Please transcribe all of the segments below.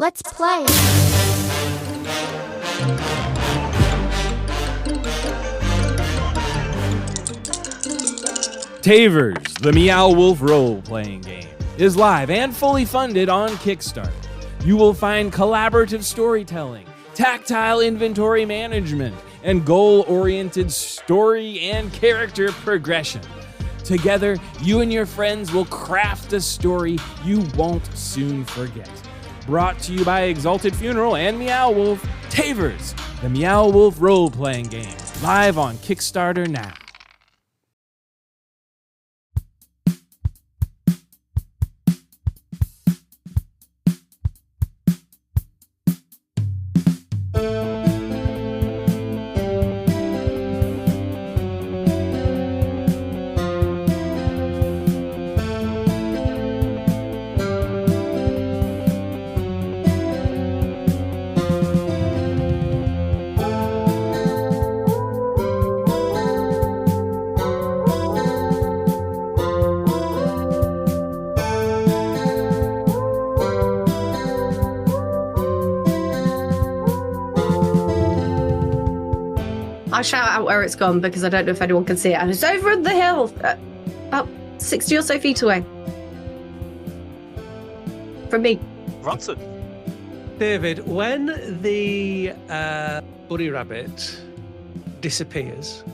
Let's play. Tavers, the Meow Wolf role-playing game, is live and fully funded on Kickstarter. You will find collaborative storytelling, tactile inventory management, and goal-oriented story and character progression. Together, you and your friends will craft a story you won't soon forget. Brought to you by Exalted Funeral and Meow Wolf, Tavers, the Meow Wolf role-playing game, live on Kickstarter now. I'll shout out where it's gone because I don't know if anyone can see it. And it's over at the hill, about 60 or so feet away from me. Ronson. David, when the bunny rabbit disappears,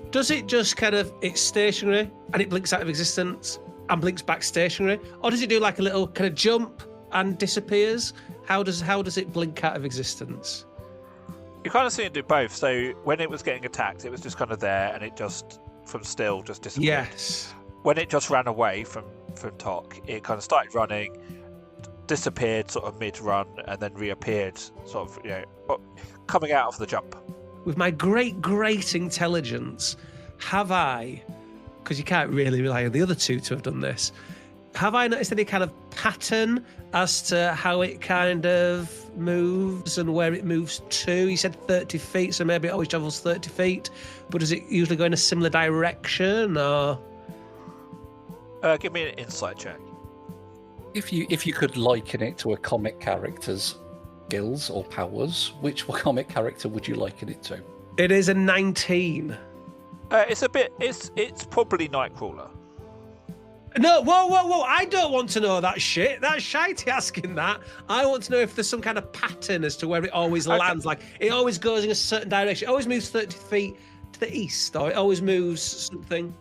does it just it's stationary and it blinks out of existence and blinks back stationary? Or does it do like a little kind of jump and disappears? How does it blink out of existence? You kind of see it do both. So when it was getting attacked, it was just kind of there, and it just from still just disappeared. Yes. When it just ran away from Tok, it kind of started running, disappeared sort of mid-run, and then reappeared sort of coming out of the jump. With my great intelligence, have I, because you can't really rely on the other two to have done this, have I noticed any kind of pattern as to how it kind of moves and where it moves to? You said 30 feet, so maybe it always travels 30 feet, but does it usually go in a similar direction, or? Give me an insight check. If you could liken it to a comic character's skills or powers, which comic character would you liken it to? It is a 19. It's probably Nightcrawler. No, whoa! I don't want to know that shit. That's shitey asking that. I want to know if there's some kind of pattern as to where it always lands. Like, it always goes in a certain direction. It always moves 30 feet to the east, or it always moves something.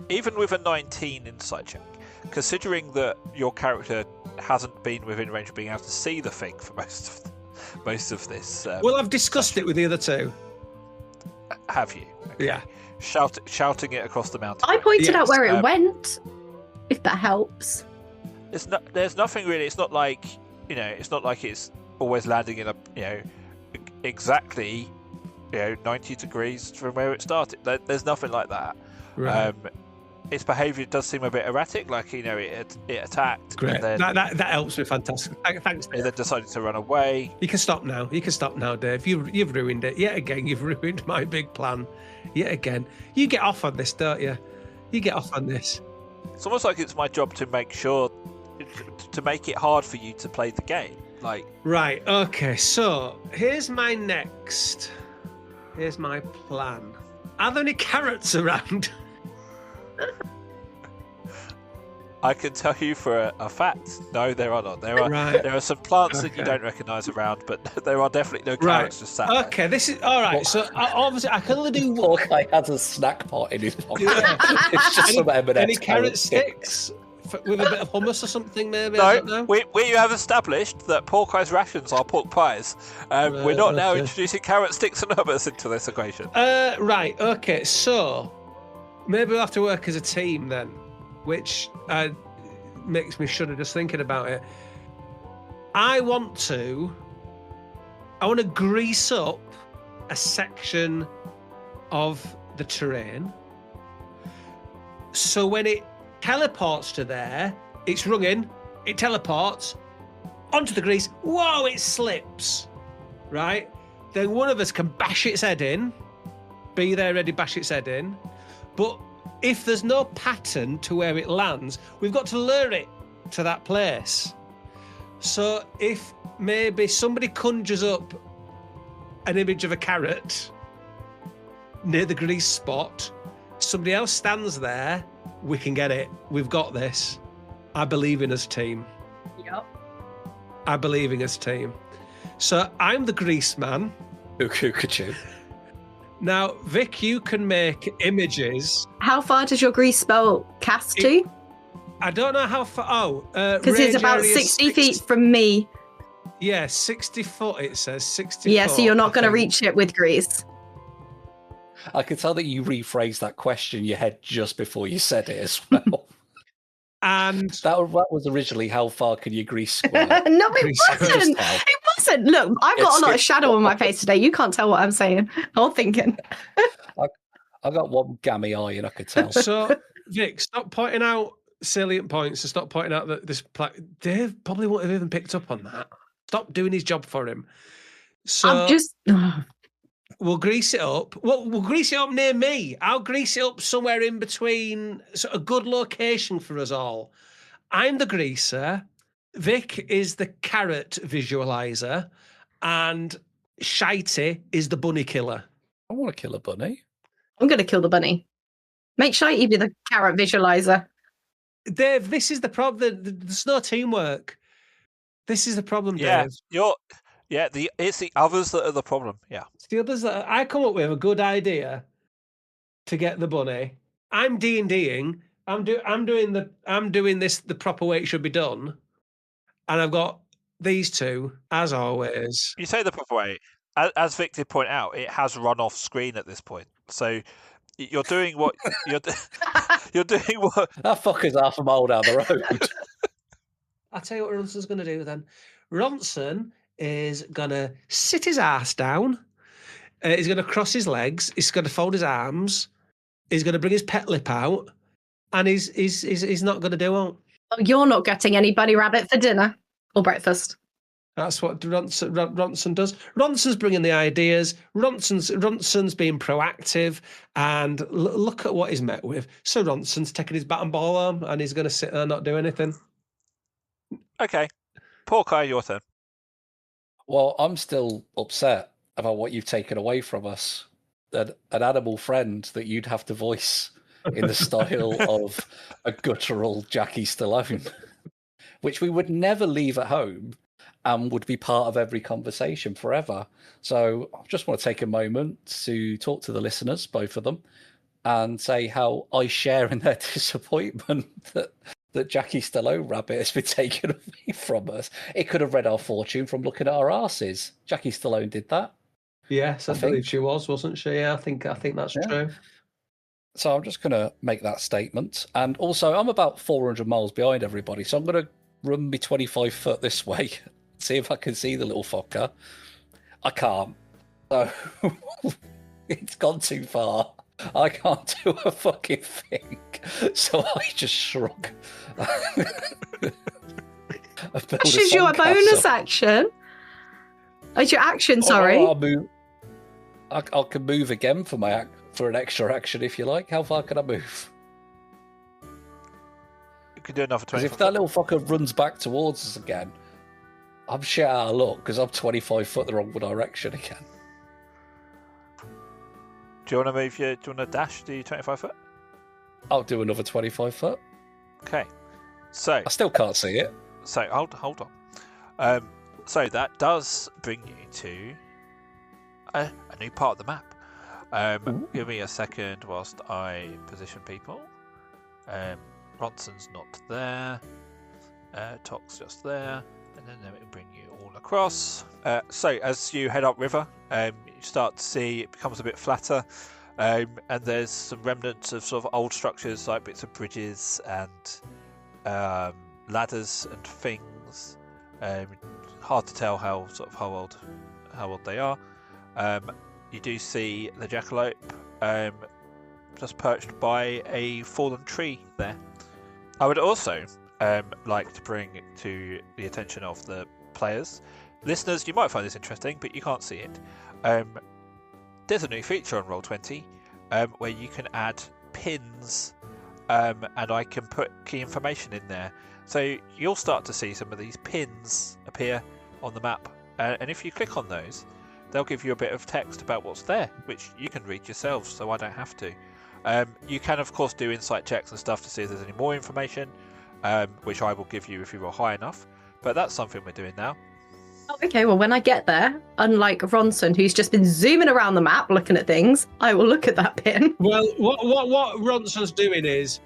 Even with a 19 insight check, considering that your character hasn't been within range of being able to see the thing for most of this. Well, I've discussed it with the other two. Have you? Okay. Yeah. Shouting it across the mountain. I pointed out where it went, if that helps. There's nothing really. It's not like it's always landing in exactly 90 degrees from where it started. There's nothing like that. Right. Its behaviour does seem a bit erratic. Like it attacked. Great. And then, that helps me. Fantastic. Thanks. It then decided to run away. You can stop now. Dave. You've ruined it yet again. You've ruined my big plan yet again. You get off on this, don't you? You get off on this. It's almost like it's my job to make sure to make it hard for you to play the game. Like, right. Okay. So here's my plan. Are there any carrots around? I can tell you for a fact, no, there are not. There are some plants that you don't recognise around, but there are definitely no carrots just sat there. Okay, this is all right. So obviously, I can only do. Poor guy has a snack pot in his pocket. It's just some M&S. Any carrot sticks with a bit of hummus or something, maybe? No, I don't know. we have established that pork pies rations are pork pies. We're not now introducing carrot sticks and hummus into this equation. Right. Okay. So maybe we'll have to work as a team then, which makes me shudder just thinking about it. I want to grease up a section of the terrain, so when it teleports to there, it's rung in, it teleports onto the grease, whoa, it slips, right? Then one of us can bash its head in, be there ready, bash its head in, but if there's no pattern to where it lands, we've got to lure it to that place. So if maybe somebody conjures up an image of a carrot near the grease spot. Somebody else stands there. We can get it. We've got this. I believe in us, team. Yep. I believe in us, team. So I'm the grease man. Cuckoo. Now, Vic, you can make images. How far does your grease spell cast to? I don't know how far. Oh, Because it's about range area 60 feet from me. Yeah, 60 foot, it says. 60 Yeah, foot, so you're not I going to think. reach it with grease. I could tell that you rephrased that question in your head just before you said it as well. And that was originally how far can you grease squirt? No, it Grease wasn't. squirt. It wasn't. Look, I've got a lot of It's- shadow on my face today. You can't tell what I'm saying or thinking. I got one gammy eye and I could tell. so, Vic, stop pointing out salient points and stop pointing out that this. Dave probably wouldn't have even picked up on that. Stop doing his job for him. So, I'm just. we'll grease it up. We'll grease it up near me. I'll grease it up somewhere in between, so a good location for us all. I'm the greaser. Vic is the carrot visualizer, and Shitey is the bunny killer. I want to kill a bunny. I'm going to kill the bunny. Make Shitey be the carrot visualizer. Dave, this is the problem. There's no teamwork. This is the problem, Yeah, Dave. it's the others that are the problem. Yeah. It's the others that I come up with a good idea to get the bunny. I'm D&Ding. I'm doing this the proper way it should be done, and I've got these two as always. You say the proper way. As Vic did point out, it has run off screen at this point. So you're doing what you're doing what That fucker's half a mile down the road. I'll tell you what Ronson's going to do then. Ronson is going to sit his ass down. He's going to cross his legs. He's going to fold his arms. He's going to bring his pet lip out. And he's not going to do it. Oh, you're not getting any bunny rabbit for dinner or breakfast. That's what Ronson does. Ronson's bringing the ideas. Ronson's being proactive. And look at what he's met with. So Ronson's taking his bat and ball home and he's going to sit there and not do anything. Okay. Poor Kai, your turn. Well, I'm still upset about what you've taken away from us. An animal friend that you'd have to voice in the style of a guttural Jackie Stallone, which we would never leave at home and would be part of every conversation forever. So I just want to take a moment to talk to the listeners, both of them, and say how I share in their disappointment that Jackie Stallone Rabbit has been taken away from us. It could have read our fortune from looking at our asses. Jackie Stallone did that. Yes, I believe she was, wasn't she? Yeah, I think that's true. So I'm just going to make that statement. And also, I'm about 400 miles behind everybody, so I'm going to run me 25 foot this way, see if I can see the little fucker. I can't. So it's gone too far. I can't do a fucking thing. So I just shrug. This is your bonus action. Oh, it's your action, sorry. I'll move. I can move again for an extra action if you like. How far can I move? You can do another 20. Because if that little fucker runs back towards us again, I'm shit out of luck because I'm 25 foot the wrong direction again. Do you want to move do you want to dash the 25 foot? I'll do another 25 foot. Okay. So I still can't see it. So hold on. So that does bring you to a new part of the map. Give me a second whilst I position people. Ronson's not there. Tok's just there. And then it will bring you all across. So as you head upriver, you start to see it becomes a bit flatter. And there's some remnants of sort of old structures like bits of bridges and ladders and things. Hard to tell how old they are. You do see the jackalope just perched by a fallen tree there. I would also like to bring to the attention of the players. Listeners, you might find this interesting, but you can't see it. There's a new feature on Roll20 where you can add pins and I can put key information in there. So you'll start to see some of these pins appear on the map, and if you click on those, they'll give you a bit of text about what's there, which you can read yourself, so I don't have to. You can, of course, do insight checks and stuff to see if there's any more information, which I will give you if you roll high enough. But that's something we're doing now. Okay, well, when I get there, unlike Ronson, who's just been zooming around the map looking at things, I will look at that pin. Well, what Ronson's doing is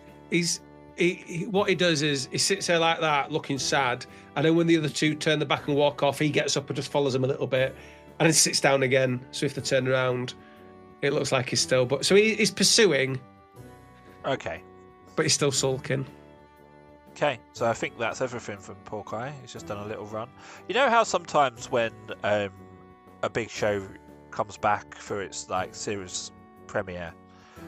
what he does is he sits there like that, looking sad, and then when the other two turn their back and walk off, he gets up and just follows them a little bit, and then sits down again. So if they turn around, it looks like he's still. But so he's pursuing. Okay. But he's still sulking. Okay, so I think that's everything from Porkeye. He's just done a little run. You know how sometimes when a big show comes back for its like series premiere,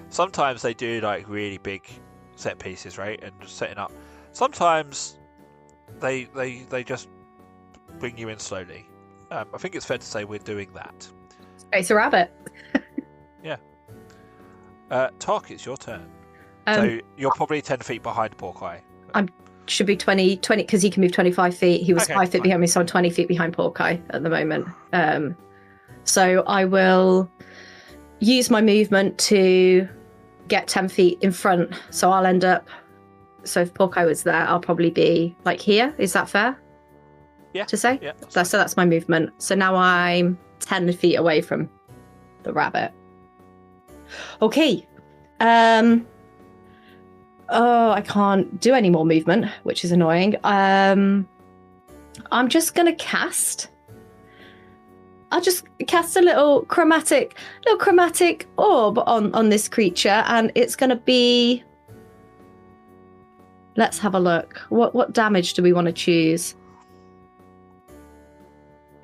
sometimes they do like really big set pieces, right? And just setting up. Sometimes they just bring you in slowly. I think it's fair to say we're doing that. Space a rabbit. Yeah. Tark, it's your turn. So you're probably 10 feet behind Porkeye. Should be 20 because he can move 25 feet. He was 5 feet behind me, so I'm 20 feet behind Porkeye at the moment. So I will use my movement to get 10 feet in front. So I'll end up. So if Porkeye was there, I'll probably be like here. Is that fair? Yeah. To say? Yeah. So that's my movement. So now I'm 10 feet away from the rabbit. Okay. Oh, I can't do any more movement, which is annoying. I'm just gonna cast. I'll just cast a little chromatic orb on this creature, and it's gonna be. Let's have a look. What damage do we want to choose?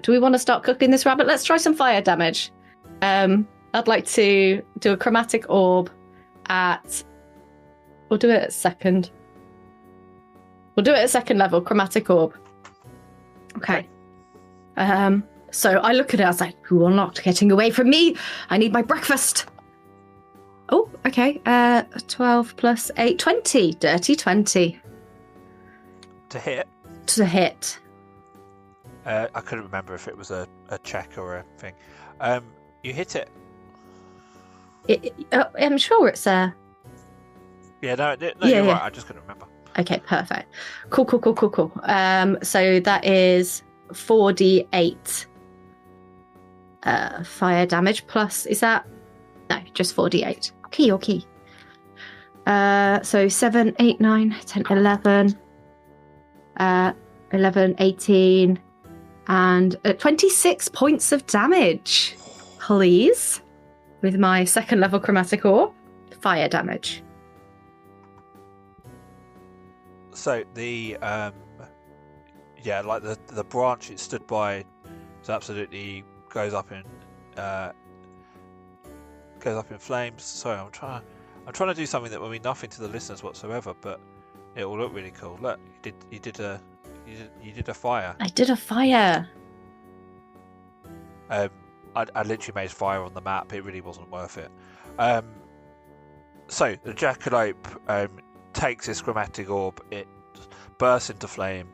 Do we want to start cooking this rabbit? Let's try some fire damage. I'd like to do a chromatic orb at. We'll do it at second. We'll do it at second level, chromatic orb. Okay. So I look at it, I was like, who unlocked? Getting away from me. I need my breakfast. Oh, okay. 12 plus 8, 20. Dirty 20. To hit? To hit. I couldn't remember if it was a check or a thing. You hit it. I'm sure it's a... Yeah, no, you're right. I just couldn't remember. Okay, perfect. Cool. So that is 4d8 fire damage plus, is that? No, just 4d8. Okay. So 7, 8, 9, 10, 11, 11, 18, and 26 points of damage, please, with my second level chromatic orb, fire damage. So the the branch it stood by is absolutely goes up in flames. Sorry, I'm trying to do something that will mean nothing to the listeners whatsoever, but it will look really cool. Look, you did a fire. I did a fire. I literally made fire on the map. It really wasn't worth it. So the jackalope takes his chromatic orb, it bursts into flame.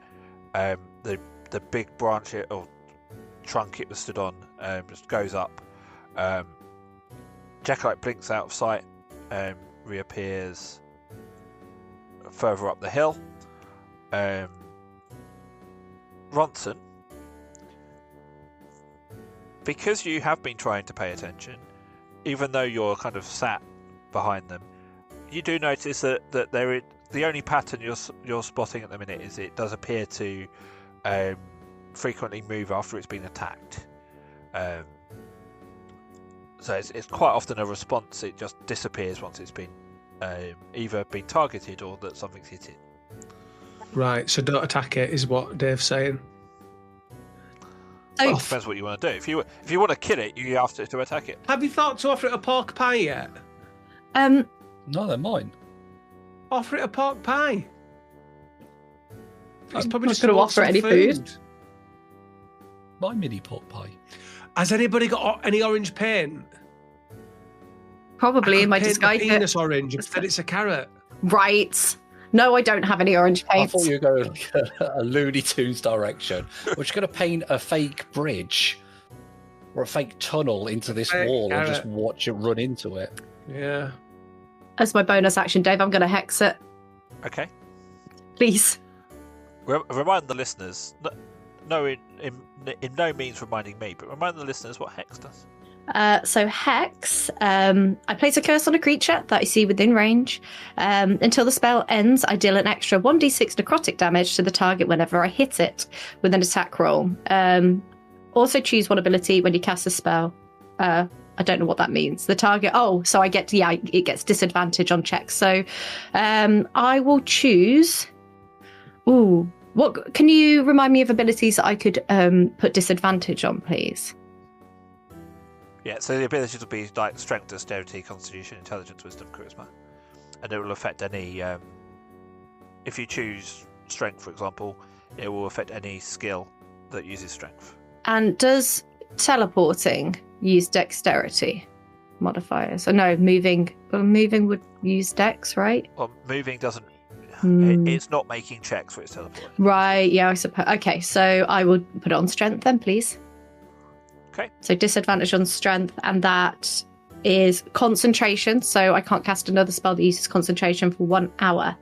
The big branch or trunk it was stood on just goes up. Jackalope blinks out of sight, reappears further up the hill. Ronson, because you have been trying to pay attention, even though you're kind of sat behind them, you do notice that the only pattern you're spotting at the minute is it does appear to frequently move after it's been attacked. So it's quite often a response. It just disappears once it's been either been targeted or that something's hit it. Right, so don't attack it is what Dave's saying. Well, it depends what you want to do. If you want to kill it, you have to attack it. Have you thought to offer it a pork pie yet? No, they're mine. Offer it a pork pie. It's I'm probably not just going to want offer some any food. My mini pork pie. Has anybody got any orange paint? Probably in my paint disguise. the penis orange. Instead, it's a carrot. Right. No, I don't have any orange I paint. thought you were going like a Looney Tunes direction. We're just going to paint a fake bridge or a fake tunnel into this Fake wall and carrot. just watch it run into it. Yeah. As my bonus action, Dave, I'm going to hex it. Okay. Please. Remind the listeners. In no means reminding me, but remind the listeners what hex does. So hex, I place a curse on a creature that I see within range. Until the spell ends, I deal an extra 1d6 necrotic damage to the target whenever I hit it with an attack roll. Also choose one ability when you cast a spell. I don't know what that means. The target. Oh, so it gets disadvantage on checks. So I will choose. Ooh, what? Can you remind me of abilities that I could put disadvantage on, please? Yeah, so the abilities will be like strength, dexterity, constitution, intelligence, wisdom, charisma, and it will affect any. If you choose strength, for example, it will affect any skill that uses strength. And does teleporting use dexterity modifiers? Oh, no, moving. Well, moving would use dex, right? Well, moving doesn't. It's not making checks for its teleporting. Right. Yeah, I suppose. Okay, so I will put it on strength then, please. Okay. So disadvantage on strength, and that is concentration. So I can't cast another spell that uses concentration for 1 hour.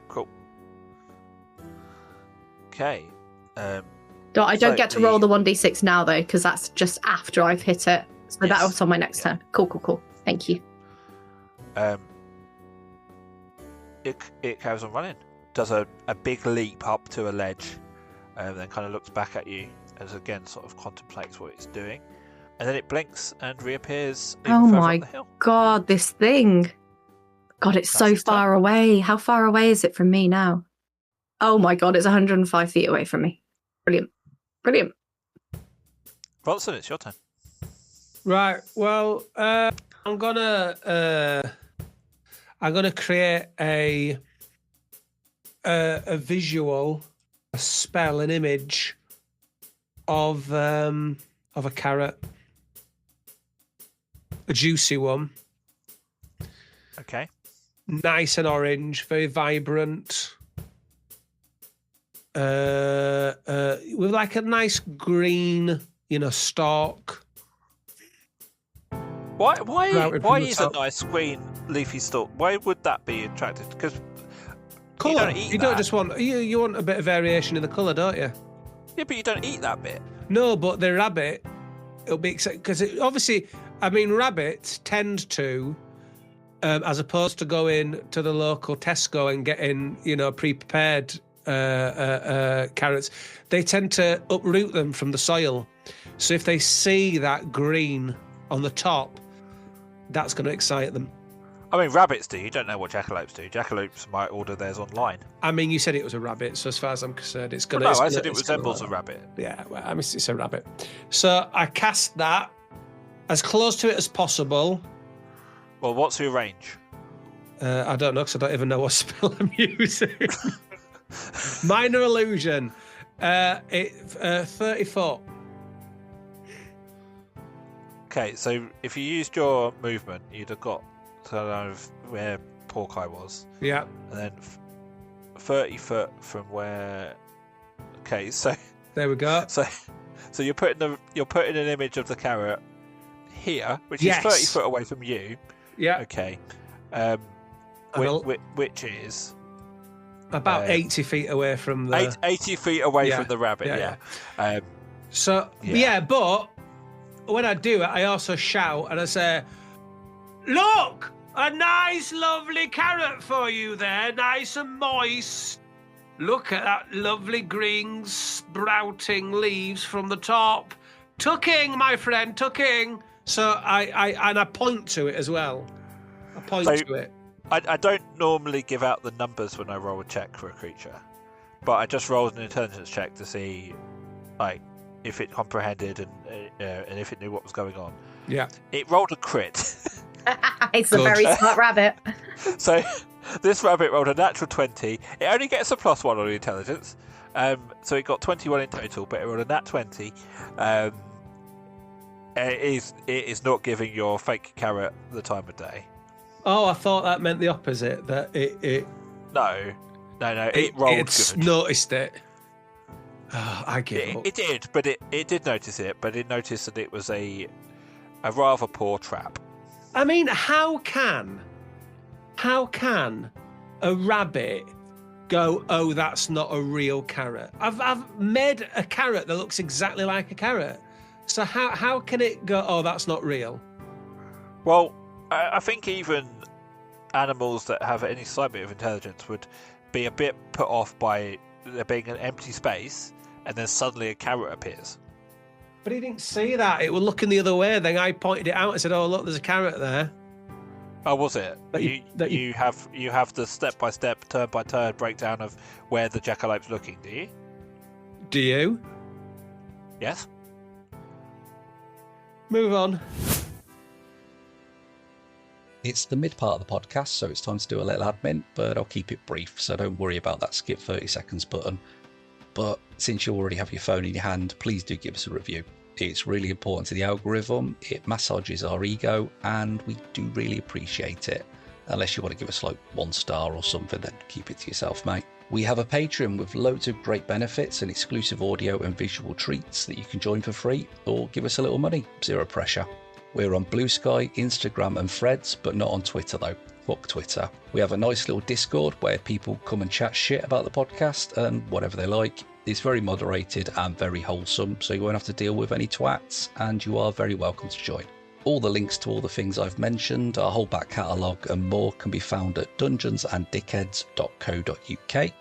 Cool. Okay. I don't get to roll the 1d6 now though, because that's just after I've hit it. So Yes. that was on my next turn. Cool. Thank you. It carries on running. Does a big leap up to a ledge, then kind of looks back at you as again sort of contemplates what it's doing, and then it blinks and reappears even Oh further my up the hill. God, this thing. God, it's so That's its far away. How far away is it from me now? Oh my God, it's 105 feet away from me. Brilliant. Bronson, it's your turn. Right. Well, I'm gonna create a visual, a spell, an image of a carrot, a juicy one, Okay. nice and orange, very vibrant, with like a nice green, stalk. Why Routed from the is a top. nice green leafy stalk? Why would that be attractive? Because Colour. don't eat You don't that. just want you want a bit of variation in the colour, don't you? yeah, but you don't eat that bit. No, but the rabbit, it'll be because obviously, I mean, rabbits tend to, as opposed to going to the local Tesco and getting, pre-prepared carrots, they tend to uproot them from the soil. So if they see that green on the top, that's going to excite them. I mean, rabbits do. You don't know what jackalopes do. Jackalopes might order theirs online. I mean, you said it was a rabbit, so as far as I'm concerned, it's going No, to. I said it resembles a rabbit. Yeah, well, I mean, it's a rabbit. So I cast that as close to it as possible. Well, what's your range? I don't know, because I don't even know what spell I'm using. Minor illusion. 30 foot. Okay, so if you used your movement, you'd have got kind of where Porkeye was, Yeah. and then 30 foot from where. Okay, so There we go. so you're putting an image of the carrot here, which Yes. is 30 foot away from you. Yeah. Okay, I'll- which is About 80 feet away from the. 80 feet away Yeah, from the rabbit. yeah, Yeah. So, Yeah. yeah, but when I do it, I also shout and I say, "Look! A nice, lovely carrot for you there, nice and moist. Look at that lovely green sprouting leaves from the top. Tucking, my friend, tucking." So I point to it as well. I point So- to it. I don't normally give out the numbers when I roll a check for a creature, but I just rolled an intelligence check to see, like, if it comprehended and if it knew what was going on. Yeah. It rolled a crit. It's a Good. very smart rabbit. So this rabbit rolled a natural 20. It only gets a +1 on the intelligence. So it got 21 in total, but it rolled a nat 20. It is not giving your fake carrot the time of day. Oh, I thought that meant the opposite. That it No. It rolled it's good. noticed it. Oh, I give up. It did, but it did notice it, but it noticed that it was a rather poor trap. I mean, how can a rabbit go, oh, that's not a real carrot? I've made a carrot that looks exactly like a carrot. So how can it go, oh, that's not real? Well, I think even animals that have any slight bit of intelligence would be a bit put off by there being an empty space and then suddenly a carrot appears. But he didn't see that. It was looking the other way. Then I pointed it out and said, oh, look, there's a carrot there. Oh, was it? You have the step-by-step, turn-by-turn breakdown of where the jackalope's looking, do you? Do you? Yes. Move on. It's the mid part of the podcast, so it's time to do a little admin, but I'll keep it brief, so don't worry about that skip 30 seconds button. But since you already have your phone in your hand, please do give us a review. It's really important to the algorithm, it massages our ego, and we do really appreciate it. Unless you want to give us like 1 star or something, then keep it to yourself, mate. We have a Patreon with loads of great benefits and exclusive audio and visual treats that you can join for free, or give us a little money, zero pressure. We're on Blue Sky, Instagram and Threads, but not on Twitter though. Fuck Twitter. We have a nice little Discord where people come and chat shit about the podcast and whatever they like. It's very moderated and very wholesome, so you won't have to deal with any twats, and you are very welcome to join. All the links to all the things I've mentioned, our whole back catalogue and more can be found at dungeonsanddickheads.co.uk.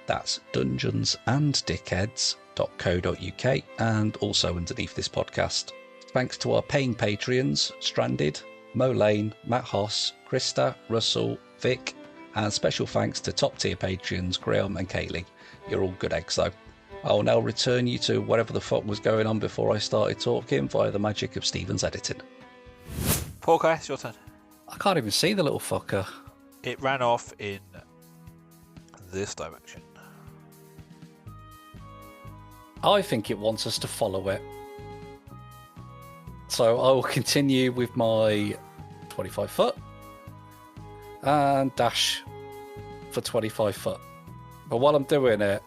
That's dungeonsanddickheads.co.uk, and also underneath this podcast. Thanks to our paying Patreons, Stranded, Mo Lane, Matt Hoss, Krista, Russell, Vic, and special thanks to top tier Patreons Graham and Kaylee. You're all good eggs though. I'll now return you to whatever the fuck was going on before I started talking via the magic of Stephen's editing. Poor guy, it's your turn. I can't even see the little fucker. It ran off in this direction. I think it wants us to follow it. So I will continue with my 25 foot and dash for 25 foot. But while I'm doing it,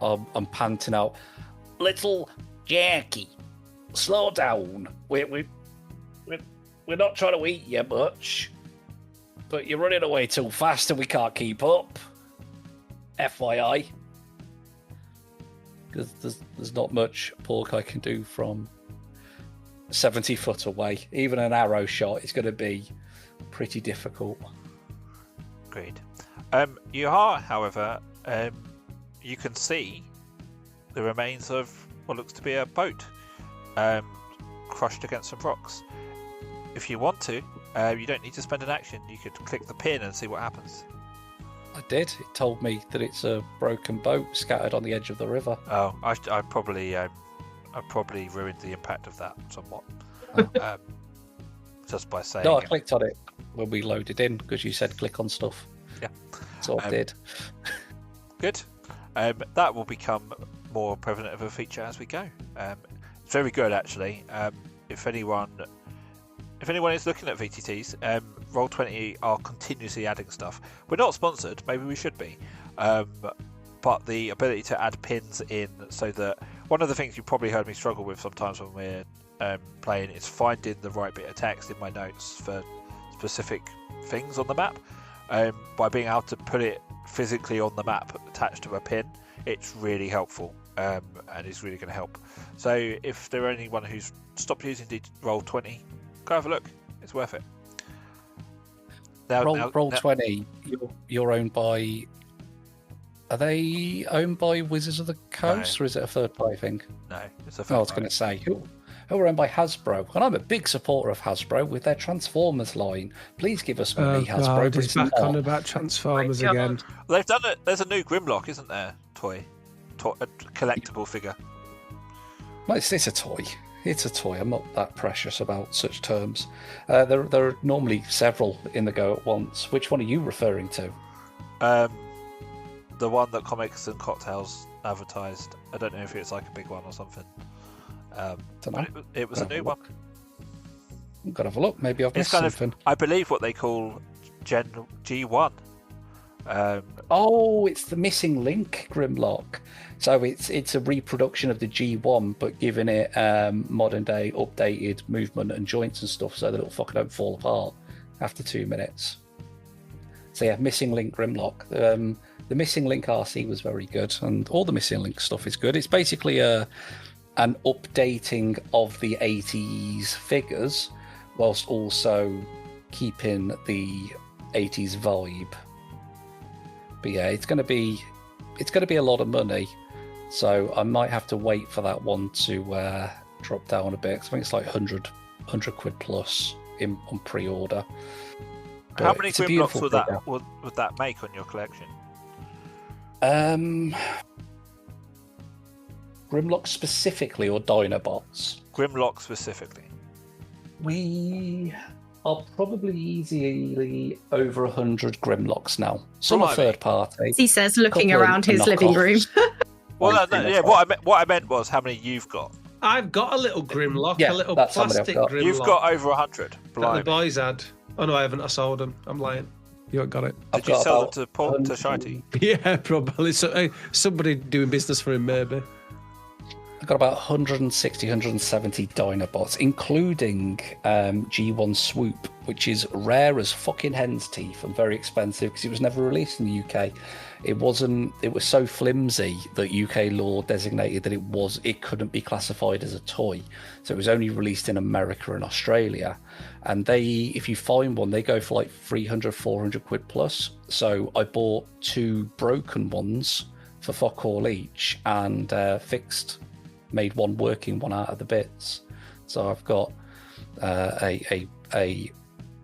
I'm panting out, "Little Jackie, slow down. We're not trying to eat you much, but you're running away too fast and we can't keep up. FYI." Because there's not much pork I can do from 70 foot away. Even an arrow shot is going to be pretty difficult. Agreed. You are, however, you can see the remains of what looks to be a boat crushed against some rocks. If you want to, you don't need to spend an action. You could click the pin and see what happens. I did. It told me that it's a broken boat scattered on the edge of the river. Oh, I probably ruined the impact of that somewhat. Just by saying. No, I clicked on it when we loaded in because you said click on stuff. Yeah. So I did. Good. That will become more prevalent of a feature as we go. It's very good actually. If anyone is looking at VTTs, Roll20 are continuously adding stuff. We're not sponsored, maybe we should be. But the ability to add pins in, so that one of the things you probably heard me struggle with sometimes when we're playing is finding the right bit of text in my notes for specific things on the map. By being able to put it physically on the map attached to a pin, it's really helpful and is really going to help. So if there are anyone who's stopped using Roll20, go have a look. It's worth it. Roll20, you're owned by... Are they owned by Wizards of the Coast, or is it a third-party thing? No, it's a third-party. I was going to say, who are owned by Hasbro? And I'm a big supporter of Hasbro with their Transformers line. Please give us money, Hasbro. God, it's back on about Transformers again. Well, they've done it. There's a new Grimlock, isn't there? A collectible figure. Well, it's a toy. It's a toy. I'm not that precious about such terms. There are normally several in the go at once. Which one are you referring to? The one that Comics and Cocktails advertised. I don't know if it's like a big one or something. Don't know. It was a new one. I'm gonna have a look. Maybe I've It's missed kind something. of, I believe, what they call Gen G1. Oh, it's the missing link Grimlock. So it's a reproduction of the G1, but giving it modern day updated movement and joints and stuff, so the little fucker don't fall apart after 2 minutes. So yeah, missing link Grimlock. The missing link RC was very good, and all the missing link stuff is good. It's basically an updating of the 80s figures, whilst also keeping the 80s vibe. But yeah, it's gonna be a lot of money, so I might have to wait for that one to drop down a bit. 'Cause I think it's like 100 quid plus on pre-order. But How many it's a Grimlocks beautiful would figure. would that make on your collection? Grimlock specifically or Dinobots? Grimlock specifically. We are probably easily over 100 Grimlocks now. Some are Blimey. third party. He says, looking Couple around of his living room. knockoffs. Well, yeah. What I meant was how many you've got. I've got a little Grimlock, Yeah, a little that's how many I've plastic got. Grimlock You've got over 100. that the Blimey. boys had. Oh no, I haven't. I sold them. I'm lying. You haven't got it. I've Did you got sell them about to Paul to 100 Shitey? Yeah, probably. So, somebody doing business for him, maybe. I've got about 160, 170 Dinobots, including G1 Swoop, which is rare as fucking hen's teeth and very expensive because it was never released in the UK. It was so flimsy that UK law designated that it couldn't be classified as a toy. So it was only released in America and Australia. And if you find one, they go for like 300, 400 quid plus. So I bought 2 broken ones for fuck all each and made one working one out of the bits. So I've got a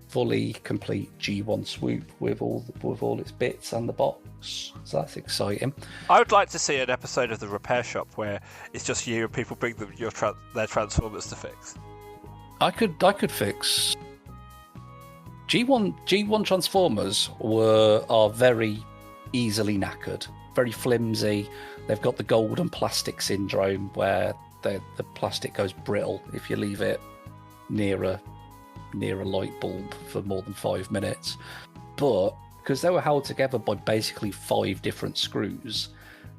fully complete G1 Swoop with all its bits and the box. So that's exciting. I would like to see an episode of the Repair Shop where it's just you and people bring them their Transformers to fix. I could fix G1 Transformers are very easily knackered, very flimsy. They've got the golden plastic syndrome where the plastic goes brittle if you leave it near a light bulb for more than 5 minutes. But because they were held together by basically 5 different screws,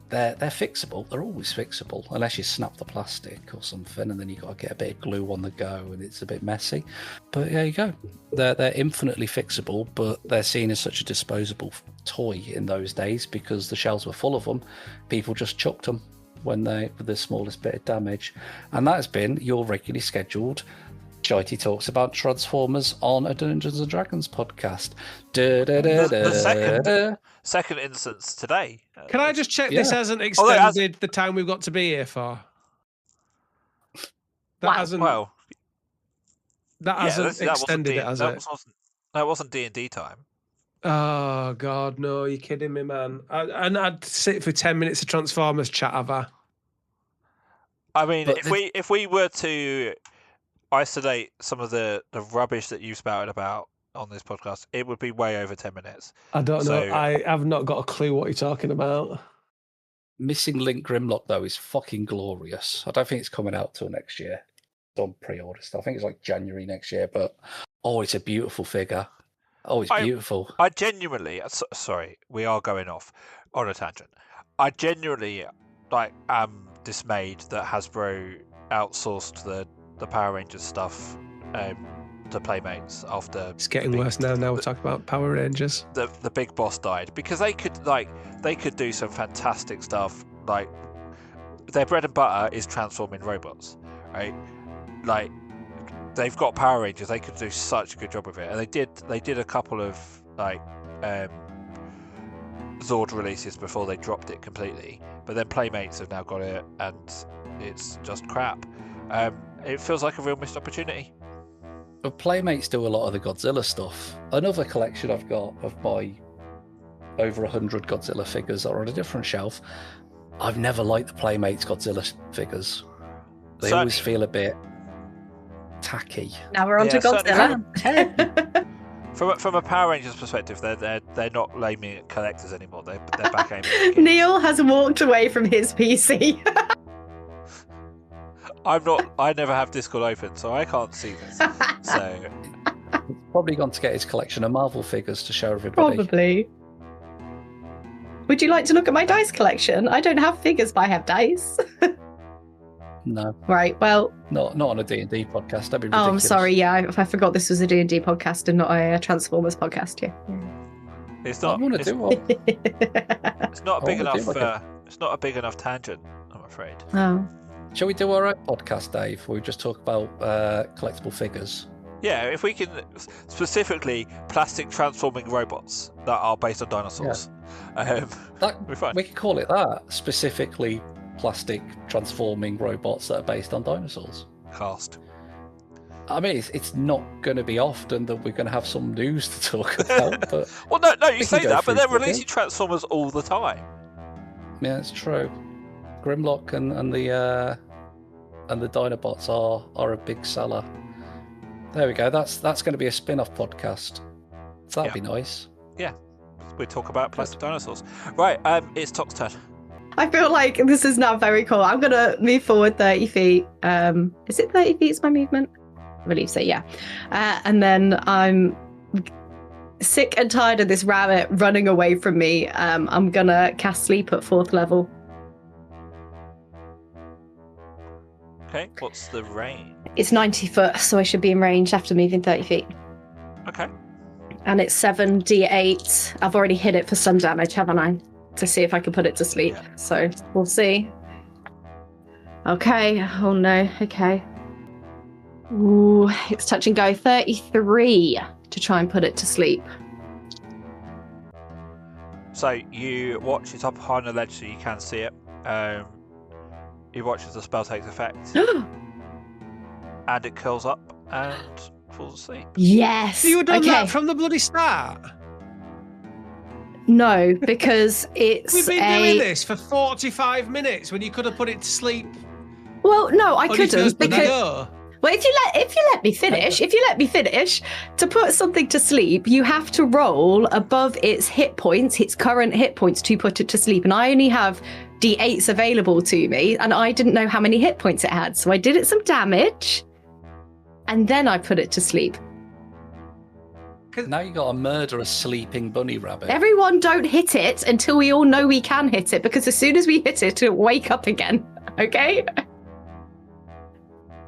they're fixable. They're always fixable unless you snap the plastic or something, and then you've got to get a bit of glue on the go, and it's a bit messy. But there you go. They're infinitely fixable, but they're seen as such a disposable toy in those days because the shelves were full of them. People just chucked them with the smallest bit of damage. And that has been your regularly scheduled Shitey Talks about Transformers on a Dungeons and Dragons podcast. The second instance today. Can I just check this hasn't Although it has- extended the time we've got to be here for? That Wow. hasn't. Well, that yeah, hasn't that extended it, has it? That wasn't D&D time. Oh God, no! You're kidding me, man. I'd sit for 10 minutes of Transformers chat, have I? I mean, But if we were to isolate some of the rubbish that you spouted about on this podcast, it would be way over 10 minutes. I don't know. So- I have not got a clue what you're talking about. Missing Link Grimlock, though, is fucking glorious. I don't think it's coming out till next year. It's on pre-order stuff. I think it's like January next year, but it's a beautiful figure. Oh, it's beautiful. I genuinely, sorry, we are going off on a tangent. I genuinely am dismayed that Hasbro outsourced the Power Rangers stuff to Playmates after It's getting worse now. Now we're talking about Power Rangers. the big boss died, because they could do some fantastic stuff. Like, their bread and butter is transforming robots, right? Like, they've got Power Rangers, they could do such a good job with it, and they did a couple of Zord releases before they dropped it completely. But then Playmates have now got it, and it's just crap. It feels like a real missed opportunity. But Playmates do a lot of the Godzilla stuff. Another collection I've got of my over 100 Godzilla figures that are on a different shelf. I've never liked the Playmates Godzilla figures. They always feel a bit tacky. Now we're on to certainly Godzilla. From a Power Rangers perspective, they're not aiming at collectors anymore. They're back aiming at kids. Neil has walked away from his PC. I never have Discord open, so I can't see this. So He's probably gone to get his collection of Marvel figures to show everybody. Probably. Would you like to look at my dice collection? I don't have figures, but I have dice. No, Right, well... not on a D&D podcast. That'd be Oh, ridiculous. I'm sorry, yeah, I forgot this was a D&D podcast and not a Transformers podcast, yeah. it's I not. want to It's, do one. it's not a big I wanna enough. do like It's not a big enough tangent. I'm afraid. Oh. Shall we do our own podcast, Dave, where we just talk about collectible figures? Yeah, if we can specifically plastic transforming robots that are based on dinosaurs, That, we're fine. we could call it that. Specifically, plastic transforming robots that are based on dinosaurs. Cast. I mean, it's not going to be often that we're going to have some news to talk about, but Well, no, you We say can go that, but through they're quickly. releasing Transformers all the time. yeah, it's true. Grimlock and the Dinobots are a big seller. There we go. That's going to be a spin-off podcast. So that'd be nice. We talk about plastic dinosaurs. Right, it's Tok's turn. I feel like this is now very cool. I'm going to move forward 30 feet. Is it 30 feet is my movement? I believe so, yeah. And then I'm sick and tired of this rabbit running away from me. I'm going to cast Sleep at 4th level. Okay, what's the range? It's 90 foot, so I should be in range after moving 30 feet. Okay. And it's 7d8. I've already hit it for some damage, haven't I? To see if I can put it to sleep. Yeah. So we'll see. Okay. Oh no. Okay. Ooh, it's touch and go. 33 to try and put it to sleep. So you watch it up high on the ledge so you can see it. You watch as the spell takes effect, and it curls up and falls asleep. Yes. You done okay. that from the bloody start. No, because it's We've been doing this for 45 minutes when you could have put it to sleep. Well, no, I on your couldn't first bloody because. go. Well, if you let me finish, to put something to sleep, you have to roll above its hit points, its current hit points, to put it to sleep. And I only have D8s available to me, and I didn't know how many hit points it had, so I did it some damage, and then I put it to sleep. Now you got to murder a sleeping bunny rabbit. Everyone don't hit it until we all know we can hit it, because as soon as we hit it, it'll wake up again. Okay?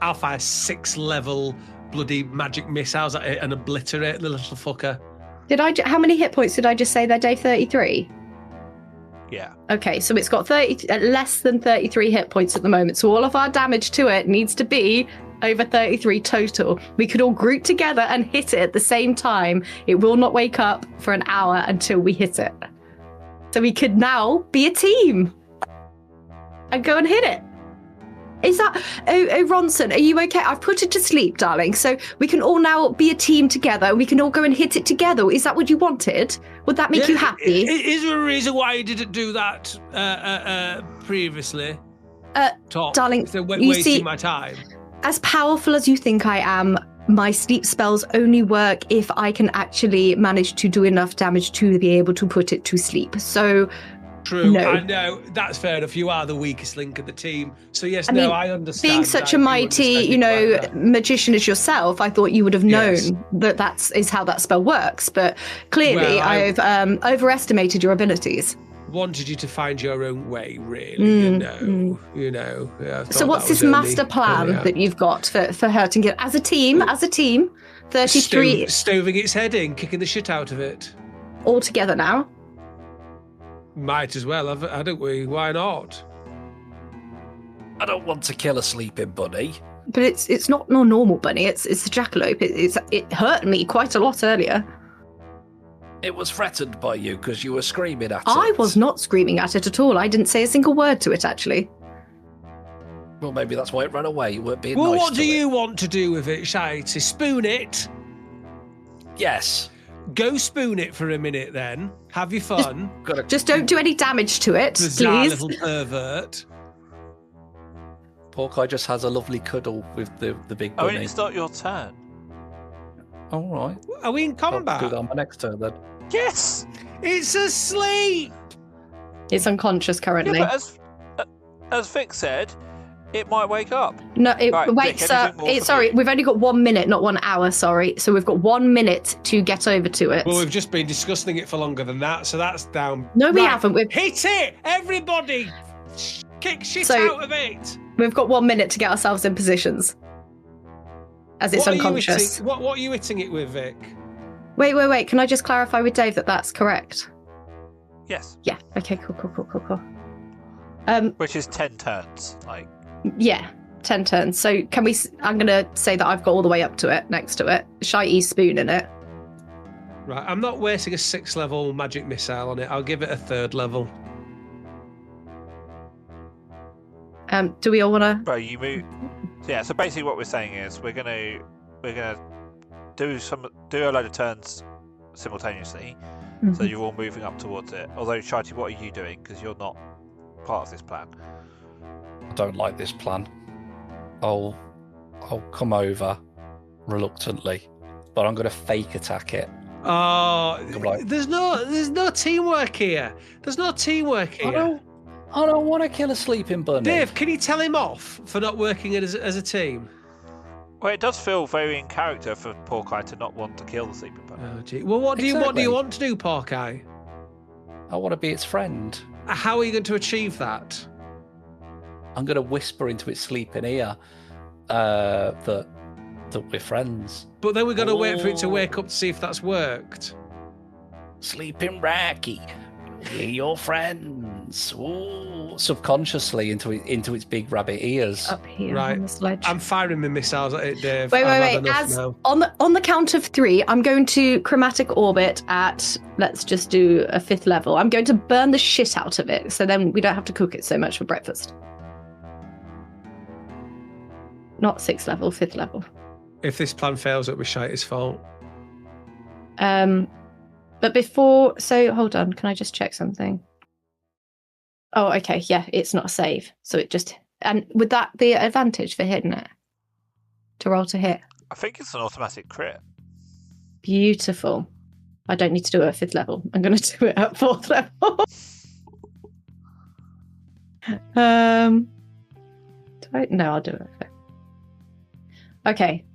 I'll fire 6-level bloody magic missiles at it and obliterate the little fucker. How many hit points did I just say there, Dave? 33? Yeah. Okay, so it's got less than 33 hit points at the moment. So all of our damage to it needs to be over 33 total. We could all group together and hit it at the same time. It will not wake up for an hour until we hit it. So we could now be a team and go and hit it. Is that... Oh, Ronson, are you okay? I've put it to sleep, darling. So we can all now be a team together and we can all go and hit it together. Is that what you wanted? Would that make you happy? Is there a reason why you didn't do that previously? Top, darling, instead of you wasting see- my time. As powerful as you think I am, my sleep spells only work if I can actually manage to do enough damage to be able to put it to sleep. So... True, No. I know, that's fair enough. You are the weakest link of the team. So yes, I mean, I understand. being such I a do mighty, understand it quite well. magician as yourself, I thought you would have known Yes. that is how that spell works. But clearly, Well, I've overestimated your abilities. Wanted you to find your own way, really. You know. Yeah, I So thought what's that this was master only- plan yeah. that you've got for hurting it as a team? 33 Stoving its head in, kicking the shit out of it. all together now. Might as well, hadn't we? Why not? I don't want to kill a sleeping bunny. But it's not no normal bunny. It's the jackalope. It hurt me quite a lot earlier. It was threatened by you because you were screaming at it. I was not screaming at it at all. I didn't say a single word to it, actually. Well, maybe that's why it ran away. You weren't being Well, nice what to do it. you want to do with it, Shitey? Spoon it? Yes. Go spoon it for a minute then. Have your fun. Gotta... Just don't do any damage to it, Bizarre please. little pervert. Porkeye just has a lovely cuddle with the big Oh, bunny. it's not your turn. All right. Are we in I'll combat? do that on my next turn then. Yes. It's asleep. It's unconscious Yeah, currently. but as Vic said, it might wake up. No, Right, wait, Vic, sir. anything more from Sorry, you? we've only got 1 minute, not 1 hour. Sorry, so we've got 1 minute to get over to it. Well, we've just been discussing it for longer than that, so that's down. No, we Right, haven't. Hit it! Everybody! Kick shit So- out of it! We've got 1 minute to get ourselves in positions. As it's What are you unconscious. hitting- What are you hitting it with, Vic? Wait. Can I just clarify with Dave that that's correct? Yes. Yeah. Okay. Cool. Which is 10 turns. Like, Yeah. 10 turns. So can we? I'm gonna say that I've got all the way up to it, next to it. Shitey spoon in it. Right, I'm not wasting a 6th level magic missile on it. I'll give it a 3rd level. Do we all want to? bro, you move. Yeah. So basically, what we're saying is we're gonna do a load of turns simultaneously. So you're all moving up towards it. Although, Shitey, what are you doing? Because you're not part of this plan. I don't like this plan. I'll come over reluctantly, but I'm going to fake attack it. Oh, Right. there's no teamwork here. There's no teamwork here. I don't want to kill a sleeping bunny. Dave, can you tell him off for not working as a team? Well, it does feel very in character for Porky to not want to kill the sleeping bunny. Oh, gee. Well, what do you Exactly. want to do, Porky? I want to be its friend. How are you going to achieve that? I'm going to whisper into its sleeping ear that we're friends. But then we've got to wait for it to wake up to see if that's worked. Sleeping Racky, we're your friends. Ooh. Subconsciously into its big rabbit ears. Up here Right. on this ledge. I'm firing my missiles at it, Dave. Wait. I've had enough As now. on the count of 3, I'm going to chromatic orbit at. Let's just do a 5th level. I'm going to burn the shit out of it, so then we don't have to cook it so much for breakfast. Not 6th level, 5th level. If this plan fails, it'll be Shitey's fault. But before, so hold on, can I just check something? Oh, okay, yeah, it's not a save, so it just, and would that be an advantage for hitting it? To roll to hit? I think it's an automatic crit. Beautiful. I don't need to do it at 5th level. I'm going to do it at 4th level. No, I'll do it. Okay.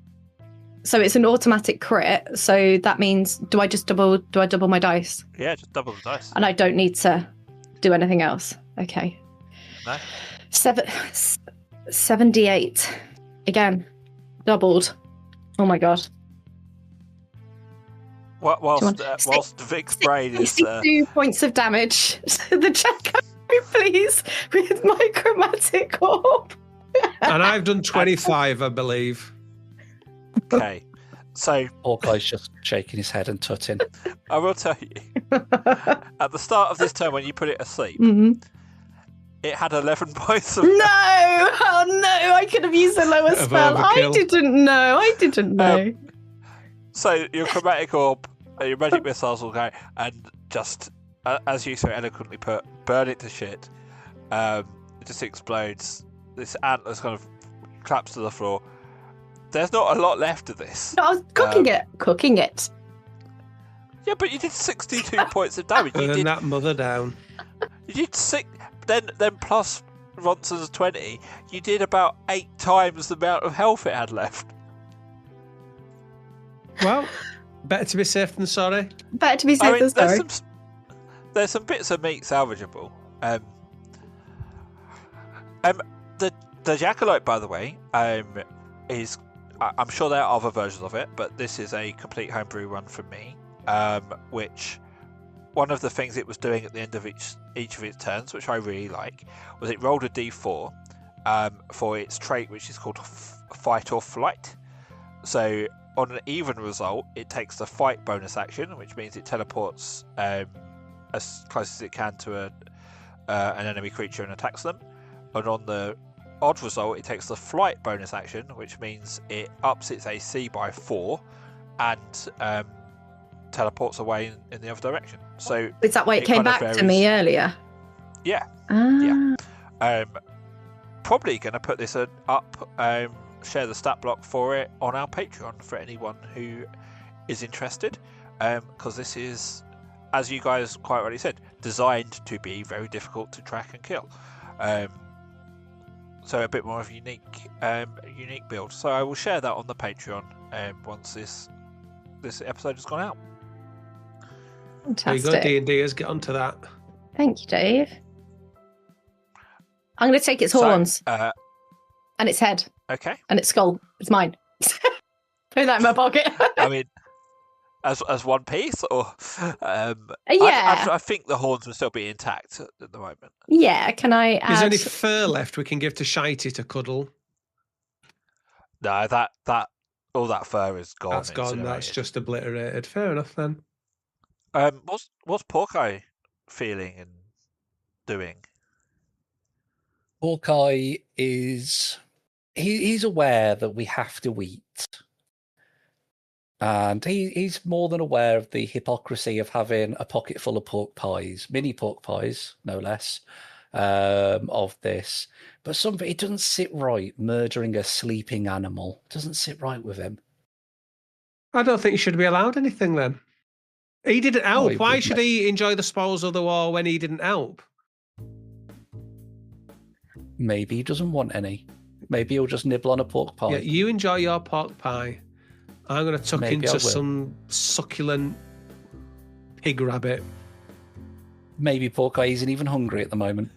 So it's an automatic crit. So that means, do I double my dice? Yeah, just double the dice. And I don't need to do anything else. Okay. No. 78. Again. Doubled. Oh my god. Whilst Vic's brain is 62 points of damage to the Jacko, please, with my chromatic orb. And I've done 25, I believe. okay. So Hawkeye's just shaking his head and tutting. I will tell you, at the start of this turn when you put it asleep, Mhm. it had 11 points of No! Oh no! I could have used the lower Of spell. overkill. I didn't know. So your chromatic orb, your magic missiles will go, and just as you so eloquently put, burn it to shit. It just explodes. This antler's kind of collapsed to the floor. There's not a lot left of this. No, I was cooking it. Yeah, but you did 62 points of damage. You And then did that mother down. You did 6. Then plus Ronson's 20. You did about 8 times the amount of health it had left. Well, better to be safe than sorry. Better to be safe than sorry. There's some bits of meat salvageable. The Jackalope, by the way, is. I'm sure there are other versions of it, but this is a complete homebrew one from me. Which one of the things it was doing at the end of each of its turns, which I really like, was it rolled a d4 for its trait, which is called fight or flight. So on an even result, it takes the fight bonus action, which means it teleports as close as it can to an enemy creature and attacks them. And on the odd result, it takes the flight bonus action, which means it ups its AC by 4 and teleports away in the other direction. So Is that why it came kind of back to varies. me earlier? Yeah. Ah. Probably going to put this up, share the stat block for it on our Patreon for anyone who is interested, because this is, as you guys quite rightly said, designed to be very difficult to track and kill. so a bit more of a unique build. So I will share that on the Patreon once this episode has gone out. There you Fantastic. go, D&Ders, get onto that. Thank you, Dave. I'm going to take its horns and its head Okay. and its skull. It's mine. Put that in my pocket. I mean, as one piece, or Yeah. I think the horns will still be intact at the moment. Yeah, can I There's add... only fur left we can give to Shitey to cuddle. No, that all that fur is gone. That's gone. That's incinerated. just obliterated. Fair enough then. What's Porkeye feeling and doing? Hawkeye is he's aware that we have to eat. And he's more than aware of the hypocrisy of having a pocket full of pork pies, mini pork pies, no less, of this. But something, it doesn't sit right murdering a sleeping animal. It doesn't sit right with him. I don't think you should be allowed anything then. He didn't help. he Why wouldn't. should he enjoy the spoils of the war when he didn't help? Maybe he doesn't want any. Maybe he'll just nibble on a pork pie. Yeah, you enjoy your pork pie. I'm going to tuck Maybe I into will. some succulent pig rabbit. Maybe Porkeye isn't even hungry at the moment.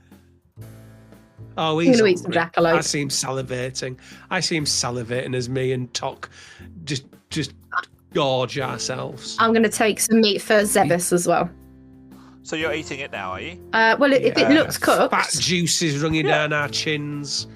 Oh, I'm he's going to eat some hungry. jackalope. I see him salivating as me and Tok just gorge ourselves. I'm going to take some meat for Zebus as well. So you're eating it now, are you? Well, if it Yeah. looks cooked, Fat juices running Yeah. down our chins.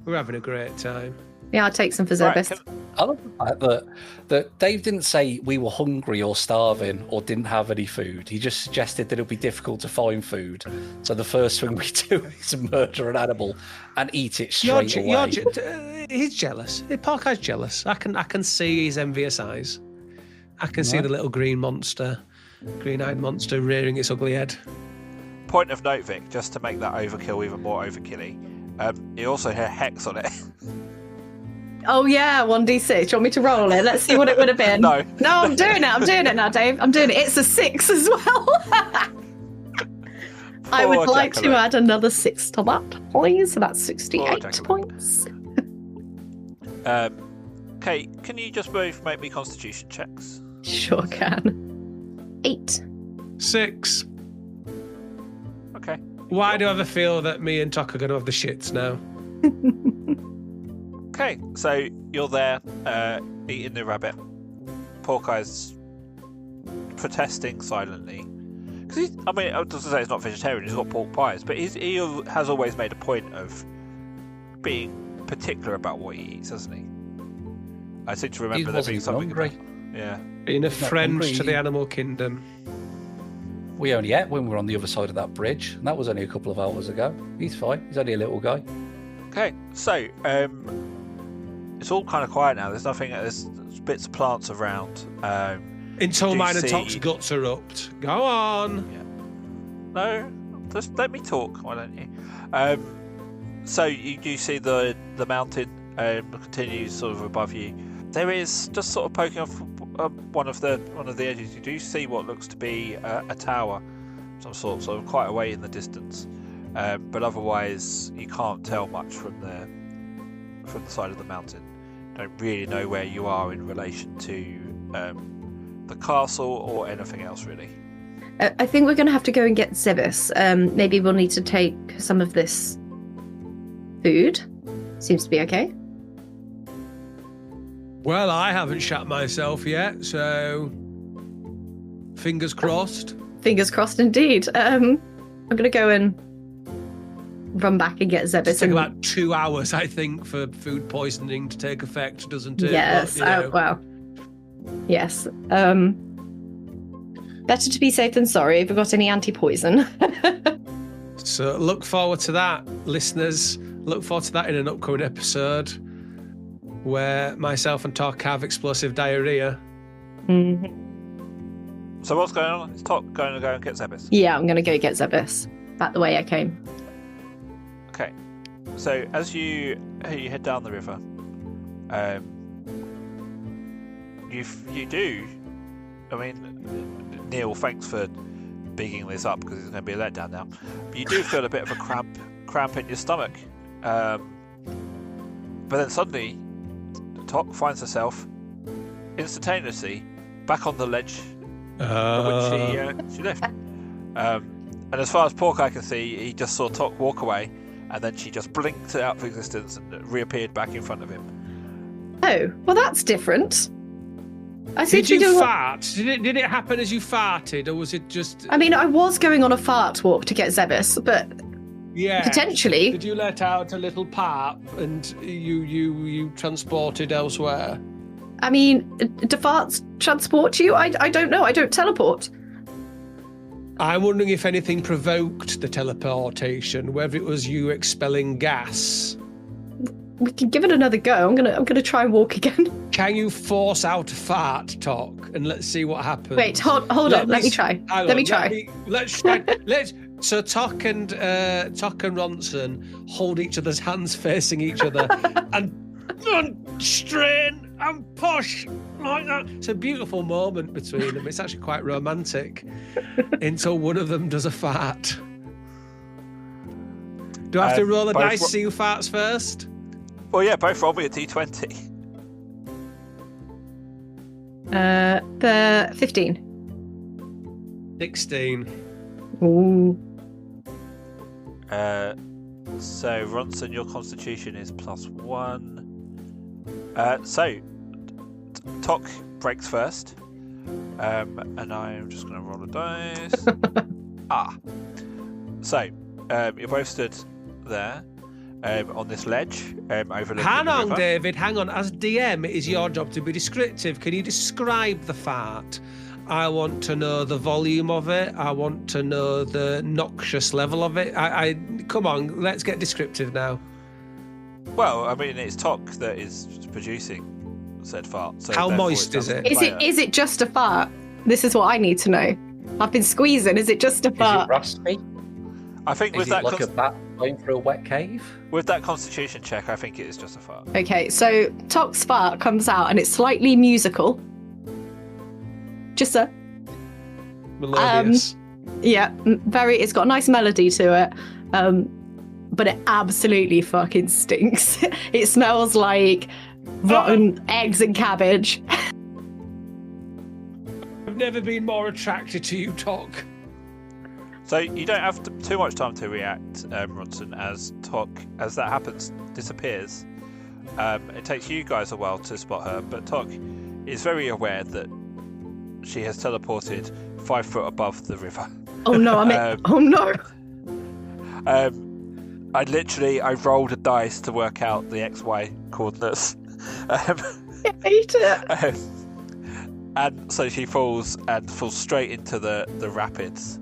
We're having a great time. yeah, I'll take some for Right, Zebus. I love the fact that Dave didn't say we were hungry or starving or didn't have any food. He just suggested that it would be difficult to find food. So the first thing we do is murder an animal and eat it straight away. He's jealous. Porkeye's jealous. I can see his envious eyes. I can see Right. the little green-eyed monster rearing its ugly head. Point of note, Vic, just to make that overkill even more overkilly. It also had hex on it. Oh, yeah, 1d6. Do you want me to roll it? Let's see what it would have been. No. No, I'm doing it now, Dave. I'm doing it. It's a 6 as well. I would Poor like to jackalope. add another 6 to that, please. So that's 68 jackalope. points. Okay, can you just both make me constitution checks? Sure can. 8. 6. Okay. Why do I ever feel that me and Tok are going to have the shits now? Okay, so you're there, eating the rabbit. Porkeye's protesting silently. Because I mean, I was going to say he's not vegetarian, he's got pork pies, but he has always made a point of being particular about what he eats, hasn't he? I seem to remember there wasn't being even something hungry. about... Yeah. Being a Not friend hungry. to the animal kingdom. We only ate when we were on the other side of that bridge, and that was only a couple of hours ago. He's fine. He's only a little guy. Okay, so it's all kind of quiet now. There's nothing. There's bits of plants around. Until Do you mine and see- Tok's guts erupt. Go on. No, just let me talk. Why don't you? So you do see the mountain continues sort of above you. There is just sort of poking off one of the edges. You do see what looks to be a tower, some sort of quite away in the distance. But otherwise, you can't tell much from the side of the mountain. Don't really know where you are in relation to the castle or anything else, really. I think we're going to have to go and get Zebus. Maybe we'll need to take some of this food. Seems to be okay. Well, I haven't shat myself yet, so fingers crossed. Fingers crossed indeed. I'm going to go and run back and get Zebus. It's take about 2 hours, I think, for food poisoning to take effect, doesn't it? Yes. But, you know. Well. Yes. Better to be safe than sorry. Have we got any anti-poison? So look forward to that, listeners. Look forward to that in an upcoming episode where myself and Tok have explosive diarrhea. So what's going on? Is Tok going to go and get Zebus? Yeah, I'm going to go get Zebus. Back the way I came. Okay. So as you head down the river, you do. I mean, Neil, thanks for bigging this up because it's going to be a letdown now. But you do feel a bit of a cramp in your stomach. But then suddenly, Tok finds herself instantaneously back on the ledge at which she left. And as far as Porkeye can see, he just saw Tok walk away, and then she just blinked out of existence and reappeared back in front of him. Oh, well, that's different. I Did you fart? Did it happen as you farted, or was it just? I mean, I was going on a fart walk to get Zebus, but yeah, potentially. Did you let out a little pap and you transported elsewhere? I mean, do farts transport you? I don't know. I don't teleport. I'm wondering if anything provoked the teleportation, whether it was you expelling gas. We can give it another go. I'm gonna try and walk again. Can you force out a fart, Tok, and let's see what happens? Wait, hold on. Let me try. Let me try. Let's try. So Tok and Ronson hold each other's hands facing each other and strain and push like that. It's a beautiful moment between them. It's actually quite romantic until one of them does a fart. Do I have to roll a dice to see who farts first? Well, yeah, both roll me a d20. The 15. 16. Ooh. So, Ronson, your constitution is +1. So, Tok breaks first. And I'm just going to roll a dice. So, you're both stood there. On this ledge, overlooking Hang the on, river. David, hang on. As DM, it is your job to be descriptive. Can you describe the fart? I want to know the volume of it. I want to know the noxious level of it. Come on, let's get descriptive now. Well, I mean, it's Tok that is producing said fart. So how therefore moist is it? Is it just a fart? This is what I need to know. I've been squeezing. Is it just a fart? Is it rusty? I think Is with it that like a bat going through a wet cave? with that constitution check, I think it is just a fart. Okay, so Tok's fart comes out and it's slightly musical. Just a Melodious. yeah, it's got a nice melody to it. But it absolutely fucking stinks. It smells like rotten eggs and cabbage. I've never been more attracted to you, Tok. So you don't have too much time to react, Ronson, as Tok, as that happens, disappears. It takes you guys a while to spot her, but Tok is very aware that she has teleported 5 foot above the river. Oh no, oh no. I rolled a dice to work out the XY coordinates. I hate it. And so she falls straight into the rapids.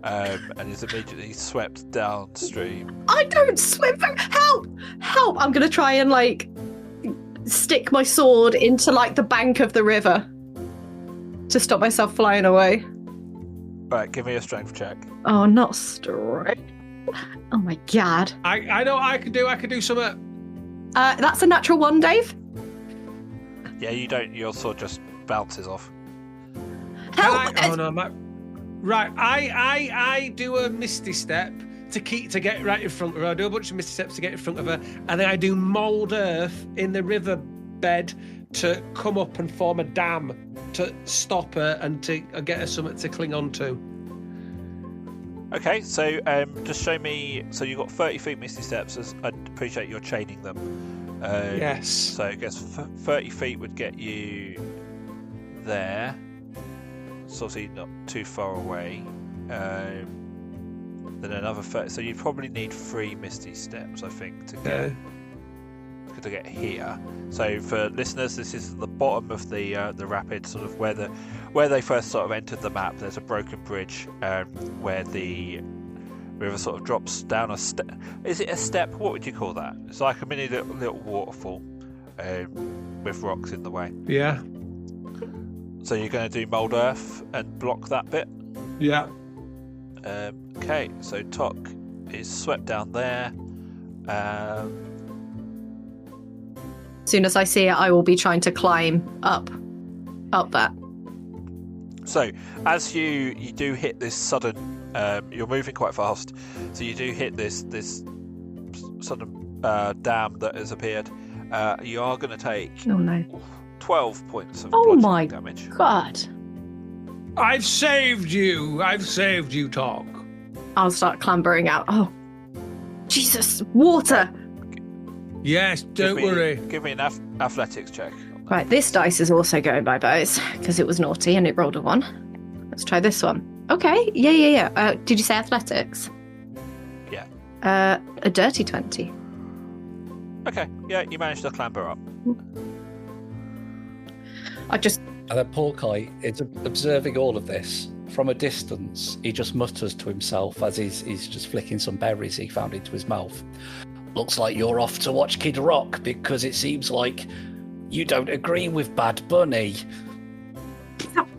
And is immediately swept downstream. I don't swim. Help! Help! I'm gonna try and stick my sword into the bank of the river to stop myself flying away. Right, give me a strength check. Oh, not strength. Oh my god. I know I could do something. That's a natural 1, Dave. Yeah, you don't. Your sword just bounces off. Help! Right, I do a misty step to get right in front of her. I do a bunch of misty steps to get in front of her, and then I do mould earth in the river bed to come up and form a dam to stop her and to get her something to cling on to. Okay, so just show me. So you've got 30 feet misty steps. As I appreciate you're chaining them. Yes. So I guess 30 feet would get you there. It's obviously not too far away. Then another 30. So you probably need 3 misty steps, I think, to get here. So for listeners, this is the bottom of the rapid, sort of where they first sort of entered the map. There's a broken bridge where the river sort of drops down a step. Is it a step? What would you call that? It's like a mini little waterfall with rocks in the way. Yeah. So you're going to do mould earth and block that bit? Yeah. Okay, so Tok is swept down there. As soon as I see it, I will be trying to climb up that. So as you do hit this sudden, you're moving quite fast, so you do hit this sudden dam that has appeared. You are going to take Oh no. 12 points of Oh bludgeoning my damage. God. I've saved you, Talk. I'll start clambering out. Oh, Jesus. Water. Yes, don't worry. Give me an athletics check. Right, this dice is also going by bows because it was naughty and it rolled a 1. Let's try this one. Okay, yeah. Did you say athletics? Yeah. A dirty 20. Okay, yeah, you managed to clamber up. And then Porkeye is observing all of this from a distance. He just mutters to himself as he's just flicking some berries he found into his mouth. Looks like you're off to watch Kid Rock because it seems like you don't agree with Bad Bunny.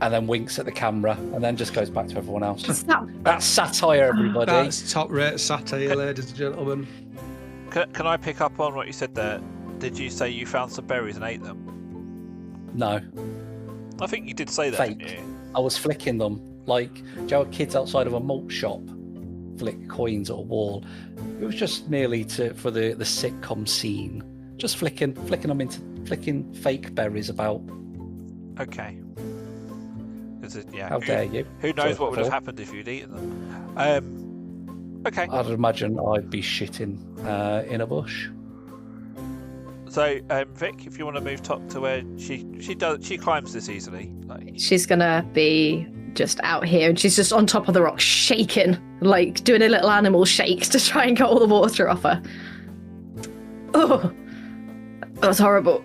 And then winks at the camera and then just goes back to everyone else. That's satire, everybody. That's top-rate satire, ladies and gentlemen. Can I pick up on what you said there? Did you say you found some berries and ate them? No. I think you did say that, Fake. didn't you? I was flicking them. Like, do you know how kids outside of a malt shop flick coins at a wall? It was just merely for the sitcom scene. Just flicking fake berries about. Okay. Yeah. How dare you? Who knows what would have Before. happened if you'd eaten them? Okay. I'd imagine I'd be shitting in a bush. So, Vic, if you want to move top to where she climbs this easily. Like, She's gonna be just out here and she's just on top of the rock shaking, like doing a little animal shake to try and get all the water off her. Oh, that was horrible.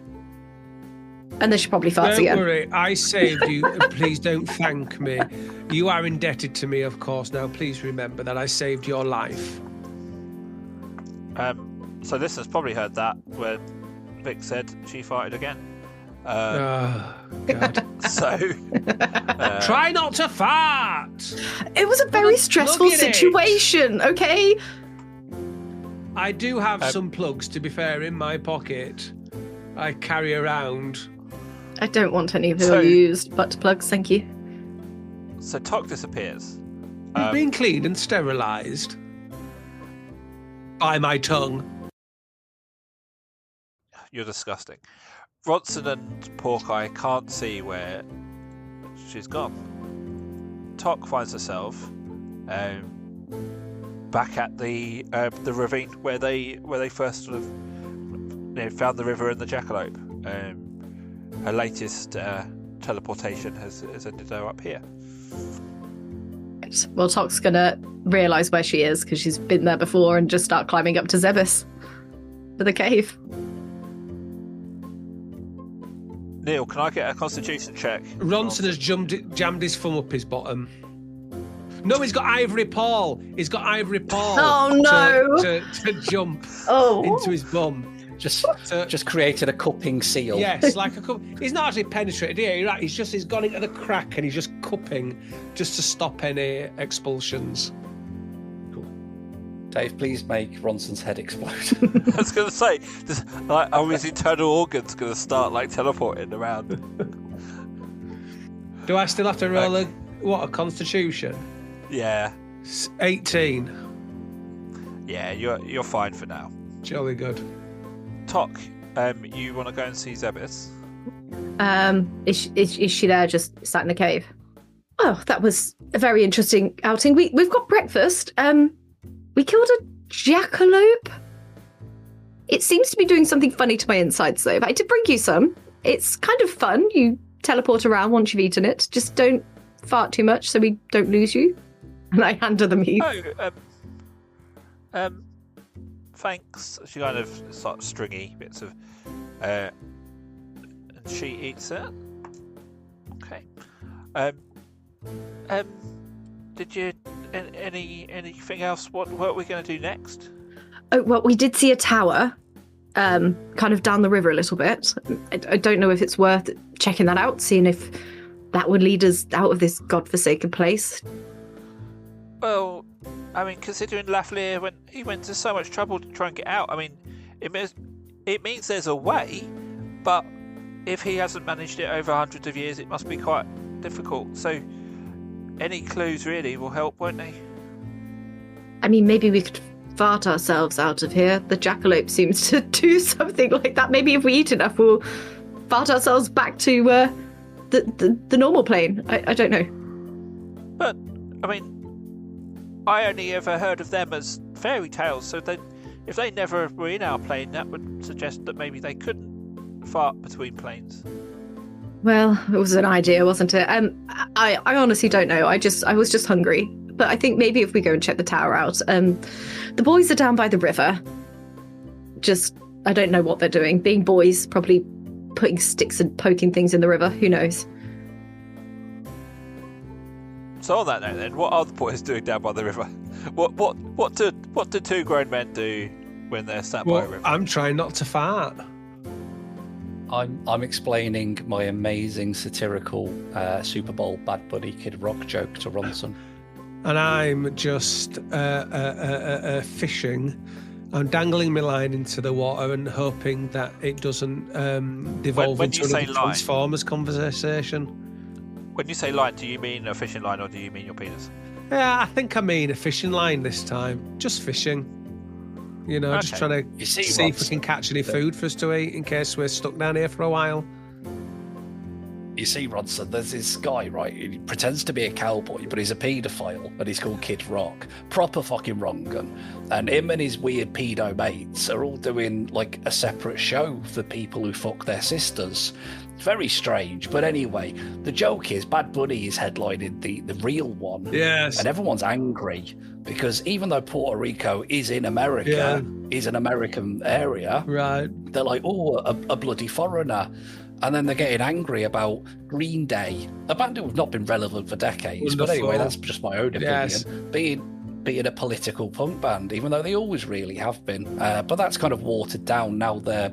And then she probably farts Don't again. worry, I saved you. Please don't thank me. You are indebted to me, of course. Now, please remember that I saved your life. so listeners probably heard that where Vic said she farted again. Oh, God. So Try not to fart! It was a very stressful Look at it. situation, okay? I do have some plugs, to be fair, in my pocket. I carry around. I don't want any of your So- used butt plugs, thank you. So Tok disappears. You've been cleaned and sterilised. By my tongue. You're disgusting. Ronson and Porkeye can't see where she's gone. Tok finds herself back at the ravine where they first sort of found the river and the jackalope. Her latest teleportation has ended her up here. Well, Tok's gonna realise where she is because she's been there before and just start climbing up to Zebus to the cave. Neil, can I get a constitution check? Ronson has jammed his thumb up his bottom. No, he's got ivory paw. He's got ivory paw. Oh, no. To jump Oh, into his bum. Just created a cupping seal. Yes, like a cup. He's not actually penetrated here. You're right. He's gone into the crack and he's just cupping just to stop any expulsions. Dave, please make Ronson's head explode. I was going to say, are his internal organs going to start teleporting around? Do I still have to roll a constitution? Yeah. 18. Yeah, you're fine for now. Jolly good. Tok, you want to go and see Zebus? is she there just sat in the cave? Oh, that was a very interesting outing. We've got breakfast. We killed a jackalope. It seems to be doing something funny to my insides, though. But I did bring you some. It's kind of fun. You teleport around once you've eaten it. Just don't fart too much so we don't lose you. And I hand her the meat. Oh, thanks. She kind of sort of stringy bits of, and she eats it. Okay. Did you anything else? What are we going to do next? Oh, well, we did see a tower, kind of down the river a little bit. I don't know if it's worth checking that out, seeing if that would lead us out of this godforsaken place. Well, I mean, considering Lafleur went to so much trouble to try and get out, I mean, it means there's a way, but if he hasn't managed it over hundreds of years, it must be quite difficult. So, any clues really will help, won't they? I mean, maybe we could fart ourselves out of here. The jackalope seems to do something like that. Maybe if we eat enough, we'll fart ourselves back to the normal plane. I don't know. But, I mean, I only ever heard of them as fairy tales, so if they never were in our plane, that would suggest that maybe they couldn't fart between planes. Well, it was an idea, wasn't it? I honestly don't know. I was just hungry. But I think maybe if we go and check the tower out, the boys are down by the river. I don't know what they're doing. Being boys, probably putting sticks and poking things in the river. Who knows? So on that note, then, what are the boys doing down by the river? What do two grown men do when they're sat by a river? I'm trying not to fart. I'm explaining my amazing satirical Super Bowl Bad Buddy Kid Rock joke to Ronson. And I'm just fishing. I'm dangling my line into the water and hoping that it doesn't devolve When into you say another line- Transformers conversation. When you say line, do you mean a fishing line or do you mean your penis? Yeah, I think I mean a fishing line this time. Just fishing. You know, just Okay. trying to You see, see if we Ronson, can catch any food for us to eat in case we're stuck down here for a while. You see, Ronson, there's this guy, right? He pretends to be a cowboy, but he's a paedophile, and he's called Kid Rock. Proper fucking wrong gun. And him and his weird pedo mates are all doing, like, a separate show for people who fuck their sisters. It's very strange, but anyway, the joke is Bad Bunny is headlining the real one. Yes. And everyone's angry because even though Puerto Rico is in America, is an American area, Right. they're like, oh, a bloody foreigner. And then they're getting angry about Green Day, a band who have not been relevant for decades. But anyway, Wonderful. that's just my own opinion. Yes. Being a political punk band, even though they always really have been. But that's kind of watered down now. They're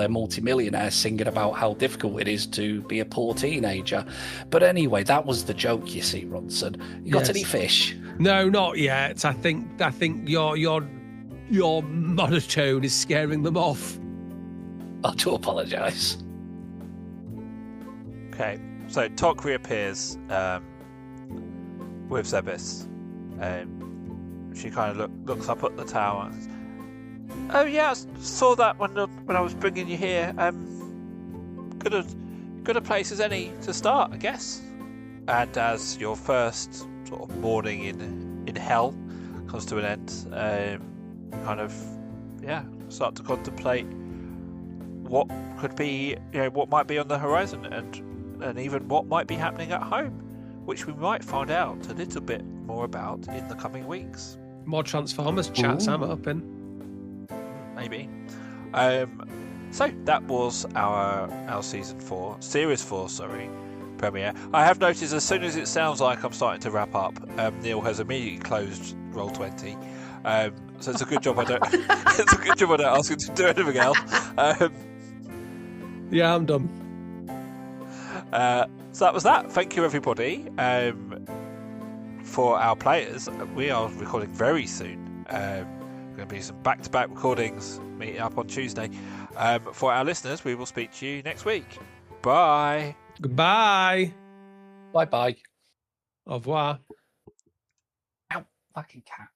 multimillionaires singing about how difficult it is to be a poor teenager. But anyway, that was the joke, you see, Ronson. You got Yes. any fish? No, not yet. I think your monotone is scaring them off. I do apologise. Okay, so Tok reappears with Zebis. She kind of looks up at the tower. And says, oh yeah, I saw that when I was bringing you here. Good a place as any to start, I guess. And as your first sort of morning in hell comes to an end, start to contemplate what could be, what might be on the horizon, and even what might be happening at home, which we might find out a little bit more about in the coming weeks. More Transformers chats, Ooh. I'm hoping. Maybe. So that was our season 4, series 4, premiere. I have noticed as soon as it sounds like I'm starting to wrap up, Neil has immediately closed Roll20. So it's a good job I don't. It's a good job I don't ask him to do anything else. Yeah, I'm done. So that was that. Thank you, everybody. For our players, we are recording very soon. Going to be some back-to-back recordings meeting up on Tuesday. For our listeners, we will speak to you next week. Bye. Goodbye. Bye-bye. Au revoir. Ow, fucking cat.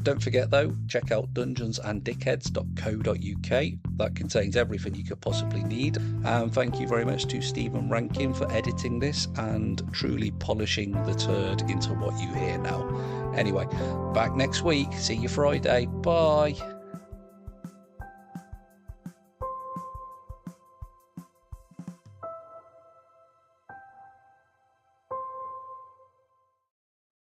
Don't forget, though, check out dungeonsanddickheads.co.uk. That contains everything you could possibly need. And thank you very much to Stephen Rankin for editing this and truly polishing the turd into what you hear now. Anyway, back next week. See you Friday. Bye.